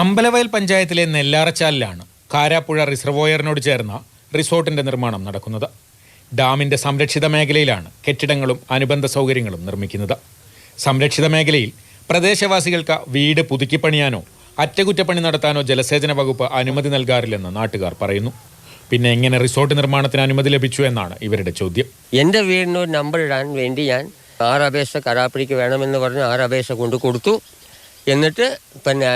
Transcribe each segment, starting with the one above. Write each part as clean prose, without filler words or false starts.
അമ്പലവയൽ പഞ്ചായത്തിലെ നെല്ലാറച്ചാലിലാണ് കാരാപ്പുഴ റിസർവോയറിനോട് ചേർന്ന റിസോർട്ടിന്റെ നിർമ്മാണം നടക്കുന്നത്. ഡാമിന്റെ സംരക്ഷിത മേഖലയിലാണ് കെട്ടിടങ്ങളും അനുബന്ധ സൗകര്യങ്ങളും നിർമ്മിക്കുന്നത്. സംരക്ഷിത മേഖലയിൽ പ്രദേശവാസികൾക്ക് വീട് പുതുക്കിപ്പണിയാനോ അറ്റകുറ്റപ്പണി നടത്താനോ ജലസേചന വകുപ്പ് അനുമതി നൽകാറില്ലെന്ന് നാട്ടുകാർ പറയുന്നു. പിന്നെ എങ്ങനെ റിസോർട്ട് നിർമ്മാണത്തിന് അനുമതി ലഭിച്ചു എന്നാണ് ഇവരുടെ ചോദ്യം. എൻ്റെ വീടിനൊരു നമ്പർ ഇടാൻ വേണ്ടി ഞാൻ 6 അപേക്ഷ കരാപ്പണിക്ക് വേണമെന്ന് പറഞ്ഞ് 6 അപേക്ഷ കൊടുത്തു. എന്നിട്ട് പിന്നെ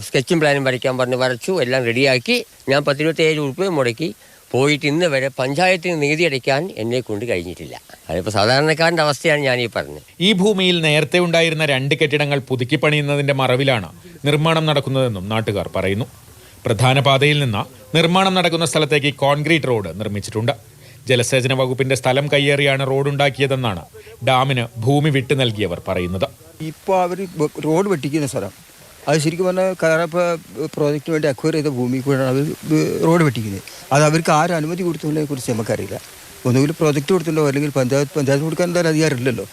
സ്കെച്ചും പ്ലാനും വരയ്ക്കാൻ പറഞ്ഞ് വരച്ചു, എല്ലാം റെഡിയാക്കി. ഞാൻ 10-27 ഉറുപ്പിക മുടക്കി പോയിട്ട് ഇന്ന് വരെ പഞ്ചായത്തിന് നികുതി അടയ്ക്കാൻ എന്നെ കൊണ്ട് കഴിഞ്ഞിട്ടില്ല. അതിപ്പോൾ സാധാരണക്കാരൻ്റെ അവസ്ഥയാണ് ഞാനീ പറഞ്ഞത്. ഈ ഭൂമിയിൽ നേരത്തെ ഉണ്ടായിരുന്ന 2 കെട്ടിടങ്ങൾ പുതുക്കിപ്പണിയുന്നതിന്റെ മറവിലാണ് നിർമ്മാണം നടക്കുന്നതെന്നും നാട്ടുകാർ പറയുന്നു. പ്രധാന പാതയിൽ നിന്ന് നിർമ്മാണം നടക്കുന്ന സ്ഥലത്തേക്ക് കോൺക്രീറ്റ് റോഡ് നിർമ്മിച്ചിട്ടുണ്ട്. ജലസേചന വകുപ്പിന്റെ സ്ഥലം കയ്യേറിയാണ് റോഡുണ്ടാക്കിയതെന്നാണ് ഡാമിന് ഭൂമി വിട്ടു നൽകിയവർ പറയുന്നത്. ഇപ്പോൾ അവർ റോഡ് വെട്ടിക്കുന്ന സ്ഥലം, അത് ശരിക്കും പറഞ്ഞാൽ കാരാപ്പുഴ പ്രോജക്റ്റിന് വേണ്ടി അക്വയർ ചെയ്ത ഭൂമി കൂടെയാണ് അവർ റോഡ് വെട്ടിക്കുന്നത്. അത് അവർക്ക് ആരും അനുമതി കൊടുത്തതിനെ കുറിച്ച് നമുക്കറിയില്ല. ഒന്നുകിൽ പ്രോജക്റ്റ് കൊടുത്തിട്ടുണ്ടോ അല്ലെങ്കിൽ പഞ്ചായത്ത് കൊടുക്കാൻ എന്തായാലും അധികാരമില്ലല്ലോ.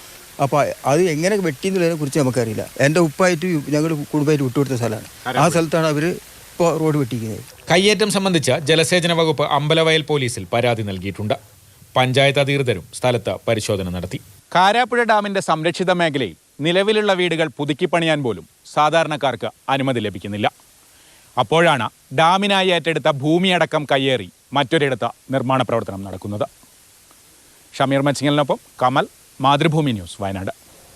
അപ്പോൾ അത് എങ്ങനെ വെട്ടിയെന്നുള്ളതിനെ കുറിച്ച് നമുക്കറിയില്ല. എൻ്റെ ഉപ്പായിട്ട് ഞങ്ങൾ കുടുംബമായിട്ട് വിട്ടുകൊടുത്ത സ്ഥലമാണ്. ആ സ്ഥലത്താണ് അവർ ഇപ്പോൾ റോഡ് വെട്ടിക്കുന്നത്. കയ്യേറ്റം സംബന്ധിച്ച് ജലസേചന വകുപ്പ് അമ്പലവയൽ പോലീസിൽ പരാതി നൽകിയിട്ടുണ്ട്. പഞ്ചായത്ത് അധികൃതരും സ്ഥലത്ത് പരിശോധന നടത്തി. കാരാപ്പുഴ ഡാമിന്റെ സംരക്ഷിത മേഖലയിൽ നിലവിലുള്ള വീടുകൾ പുതുക്കിപ്പണിയാൻ പോലും സാധാരണക്കാർക്ക് അനുമതി ലഭിക്കുന്നില്ല. അപ്പോഴാണ് ഡാമിനായി ഏറ്റെടുത്ത ഭൂമിയടക്കം കയ്യേറി മറ്റൊരിടത്ത് നിർമ്മാണ പ്രവർത്തനം നടക്കുന്നത്. ഷമീർ മച്ചിങ്ങലിനൊപ്പം കമൽ, മാതൃഭൂമി ന്യൂസ്, വയനാട്.